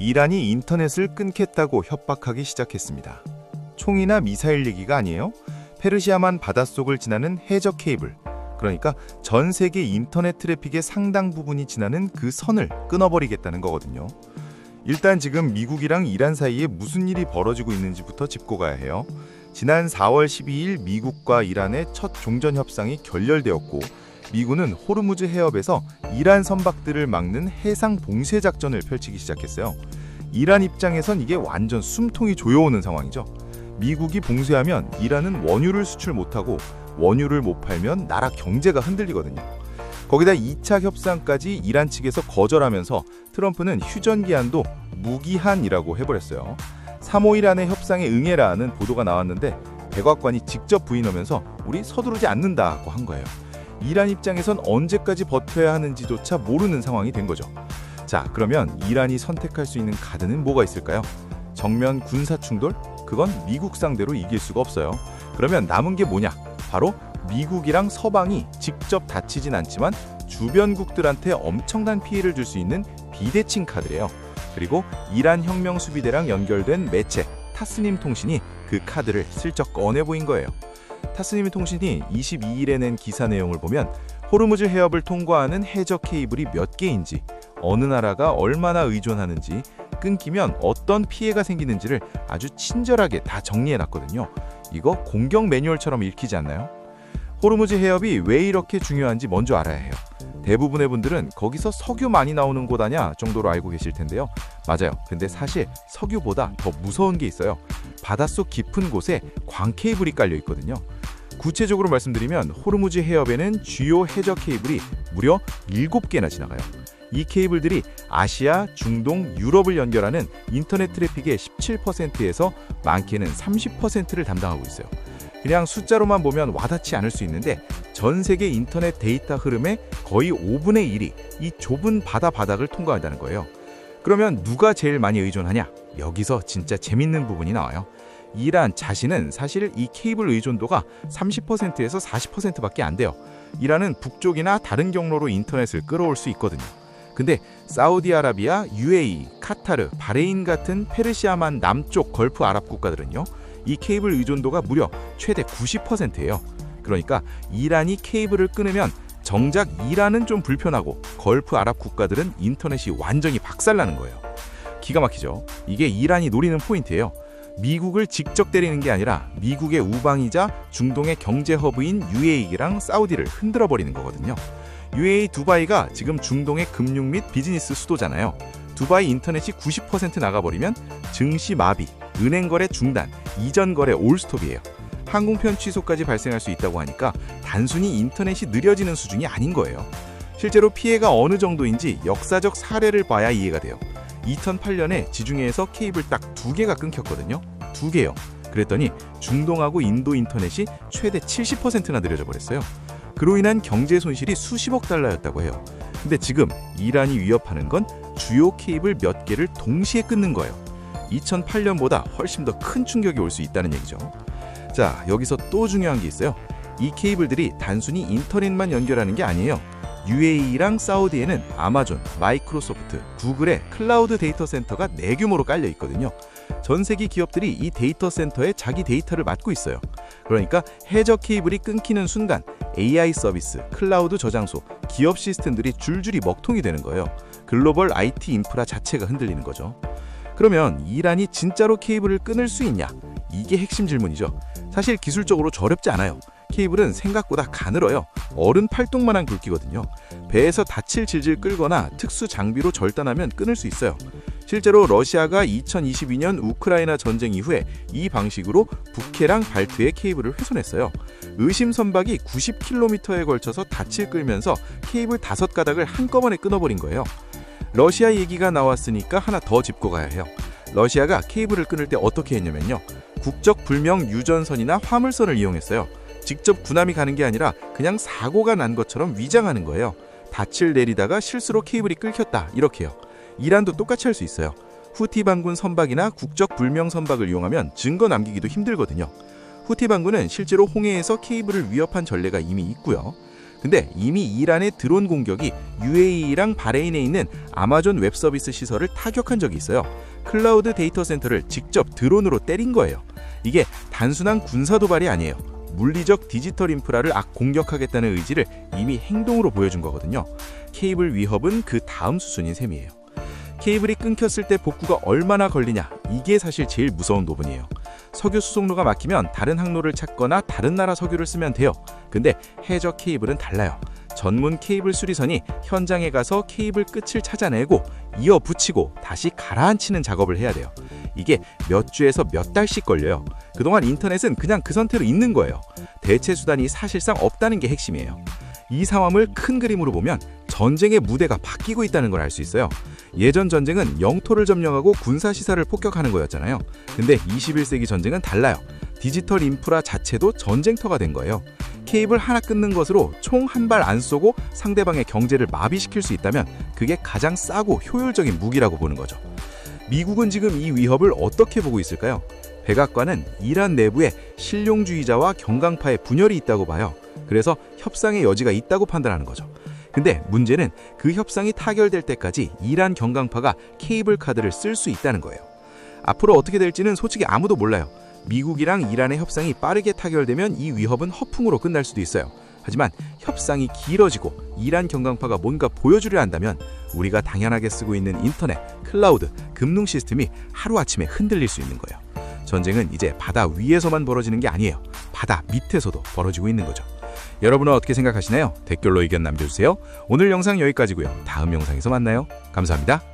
이란이 인터넷을 끊겠다고 협박하기 시작했습니다. 총이나 미사일 얘기가 아니에요. 페르시아만 바닷속을 지나는 해저 케이블, 그러니까 전 세계 인터넷 트래픽의 상당 부분이 지나는 그 선을 끊어버리겠다는 거거든요. 일단 지금 미국이랑 이란 사이에 무슨 일이 벌어지고 있는지부터 짚고 가야 해요. 지난 4월 12일 미국과 이란의 첫 종전 협상이 결렬되었고, 미군은 호르무즈 해협에서 이란 선박들을 막는 해상 봉쇄 작전을 펼치기 시작했어요. 이란 입장에선 이게 완전 숨통이 조여오는 상황이죠. 미국이 봉쇄하면 이란은 원유를 수출 못하고, 원유를 못 팔면 나라 경제가 흔들리거든요. 거기다 2차 협상까지 이란 측에서 거절하면서 트럼프는 휴전기한도 무기한이라고 해버렸어요. 3-5일 안에 협상에 응해라는 보도가 나왔는데 백악관이 직접 부인하면서 우리 서두르지 않는다고 한 거예요. 이란 입장에선 언제까지 버텨야 하는지조차 모르는 상황이 된 거죠. 자, 그러면 이란이 선택할 수 있는 카드는 뭐가 있을까요? 정면 군사 충돌? 그건 미국 상대로 이길 수가 없어요. 그러면 남은 게 뭐냐? 바로 미국이랑 서방이 직접 다치진 않지만 주변국들한테 엄청난 피해를 줄 수 있는 비대칭 카드래요. 그리고 이란 혁명 수비대랑 연결된 매체 타스님 통신이 그 카드를 슬쩍 꺼내 보인 거예요. 타스님 통신이 22일에 낸 기사 내용을 보면 호르무즈 해협을 통과하는 해저 케이블이 몇 개인지, 어느 나라가 얼마나 의존하는지, 끊기면 어떤 피해가 생기는지를 아주 친절하게 다 정리해놨거든요. 이거 공격 매뉴얼처럼 읽히지 않나요? 호르무즈 해협이 왜 이렇게 중요한지 먼저 알아야 해요. 대부분의 분들은 거기서 석유 많이 나오는 곳 아냐 정도로 알고 계실 텐데요. 맞아요. 근데 사실 석유보다 더 무서운 게 있어요. 바닷속 깊은 곳에 광 케이블이 깔려 있거든요. 구체적으로 말씀드리면 호르무즈 해협에는 주요 해저 케이블이 무려 7개나 지나가요. 이 케이블들이 아시아, 중동, 유럽을 연결하는 인터넷 트래픽의 17%에서 많게는 30%를 담당하고 있어요. 그냥 숫자로만 보면 와닿지 않을 수 있는데 전 세계 인터넷 데이터 흐름의 거의 5분의 1이 이 좁은 바다 바닥을 통과한다는 거예요. 그러면 누가 제일 많이 의존하냐? 여기서 진짜 재밌는 부분이 나와요. 이란 자신은 사실 이 케이블 의존도가 30%에서 40%밖에 안 돼요. 이란은 북쪽이나 다른 경로로 인터넷을 끌어올 수 있거든요. 근데 사우디아라비아, UAE, 카타르, 바레인 같은 페르시아만 남쪽 걸프 아랍 국가들은요, 이 케이블 의존도가 무려 최대 90%예요. 그러니까 이란이 케이블을 끊으면 정작 이란은 좀 불편하고 걸프 아랍 국가들은 인터넷이 완전히 박살나는 거예요. 기가 막히죠? 이게 이란이 노리는 포인트예요. 미국을 직접 때리는 게 아니라 미국의 우방이자 중동의 경제 허브인 UAE랑 사우디를 흔들어 버리는 거거든요. UAE 두바이가 지금 중동의 금융 및 비즈니스 수도잖아요. 두바이 인터넷이 90% 나가버리면 증시 마비, 은행 거래 중단, 이전 거래 올스톱이에요. 항공편 취소까지 발생할 수 있다고 하니까 단순히 인터넷이 느려지는 수준이 아닌 거예요. 실제로 피해가 어느 정도인지 역사적 사례를 봐야 이해가 돼요. 2008년에 지중해에서 케이블 딱 2개가 끊겼거든요. 2개요. 그랬더니 중동하고 인도 인터넷이 최대 70%나 느려져 버렸어요. 그로 인한 경제 손실이 수십억 달러였다고 해요. 근데 지금 이란이 위협하는 건 주요 케이블 몇 개를 동시에 끊는 거예요. 2008년보다 훨씬 더 큰 충격이 올 수 있다는 얘기죠. 자, 여기서 또 중요한 게 있어요. 이 케이블들이 단순히 인터넷만 연결하는 게 아니에요. UAE랑 사우디에는 아마존, 마이크로소프트, 구글의 클라우드 데이터 센터가 대규모로 깔려 있거든요. 전 세계 기업들이 이 데이터 센터에 자기 데이터를 맡고 있어요. 그러니까 해저 케이블이 끊기는 순간 AI 서비스, 클라우드 저장소, 기업 시스템들이 줄줄이 먹통이 되는 거예요. 글로벌 IT 인프라 자체가 흔들리는 거죠. 그러면 이란이 진짜로 케이블을 끊을 수 있냐? 이게 핵심 질문이죠. 사실 기술적으로 어렵지 않아요. 케이블은 생각보다 가늘어요. 어른 팔뚝만한 굵기거든요. 배에서 닻을 질질 끌거나 특수 장비로 절단하면 끊을 수 있어요. 실제로 러시아가 2022년 우크라이나 전쟁 이후에 이 방식으로 북해랑 발트의 케이블을 훼손했어요. 의심 선박이 90km에 걸쳐서 닻을 끌면서 케이블 5가닥을 한꺼번에 끊어버린 거예요. 러시아 얘기가 나왔으니까 하나 더 짚고 가야 해요. 러시아가 케이블을 끊을 때 어떻게 했냐면요. 국적 불명 유전선이나 화물선을 이용했어요. 직접 군함이 가는 게 아니라 그냥 사고가 난 것처럼 위장하는 거예요. 닻을 내리다가 실수로 케이블이 끊겼다, 이렇게요. 이란도 똑같이 할 수 있어요. 후티 반군 선박이나 국적 불명 선박을 이용하면 증거 남기기도 힘들거든요. 후티 반군은 실제로 홍해에서 케이블을 위협한 전례가 이미 있고요. 근데 이미 이란의 드론 공격이 UAE랑 바레인에 있는 아마존 웹 서비스 시설을 타격한 적이 있어요. 클라우드 데이터 센터를 직접 드론으로 때린 거예요. 이게 단순한 군사 도발이 아니에요. 물리적 디지털 인프라를 공격하겠다는 의지를 이미 행동으로 보여준 거거든요. 케이블 위협은 그 다음 수순인 셈이에요. 케이블이 끊겼을 때 복구가 얼마나 걸리냐, 이게 사실 제일 무서운 부분이에요. 석유 수송로가 막히면 다른 항로를 찾거나 다른 나라 석유를 쓰면 돼요. 근데 해저 케이블은 달라요. 전문 케이블 수리선이 현장에 가서 케이블 끝을 찾아내고 이어 붙이고 다시 가라앉히는 작업을 해야 돼요. 이게 몇 주에서 몇 달씩 걸려요. 그동안 인터넷은 그냥 그 상태로 있는 거예요. 대체 수단이 사실상 없다는 게 핵심이에요. 이 상황을 큰 그림으로 보면 전쟁의 무대가 바뀌고 있다는 걸 알 수 있어요. 예전 전쟁은 영토를 점령하고 군사시설을 폭격하는 거였잖아요. 근데 21세기 전쟁은 달라요. 디지털 인프라 자체도 전쟁터가 된 거예요. 케이블 하나 끊는 것으로 총 한 발 안 쏘고 상대방의 경제를 마비시킬 수 있다면 그게 가장 싸고 효율적인 무기라고 보는 거죠. 미국은 지금 이 위협을 어떻게 보고 있을까요? 백악관은 이란 내부에 실용주의자와 경강파의 분열이 있다고 봐요. 그래서 협상의 여지가 있다고 판단하는 거죠. 근데 문제는 그 협상이 타결될 때까지 이란 경강파가 케이블 카드를 쓸 수 있다는 거예요. 앞으로 어떻게 될지는 솔직히 아무도 몰라요. 미국이랑 이란의 협상이 빠르게 타결되면 이 위협은 허풍으로 끝날 수도 있어요. 하지만 협상이 길어지고 이란 경강파가 뭔가 보여주려 한다면 우리가 당연하게 쓰고 있는 인터넷, 클라우드, 금융 시스템이 하루아침에 흔들릴 수 있는 거예요. 전쟁은 이제 바다 위에서만 벌어지는 게 아니에요. 바다 밑에서도 벌어지고 있는 거죠. 여러분은 어떻게 생각하시나요? 댓글로 의견 남겨주세요. 오늘 영상 여기까지고요. 다음 영상에서 만나요. 감사합니다.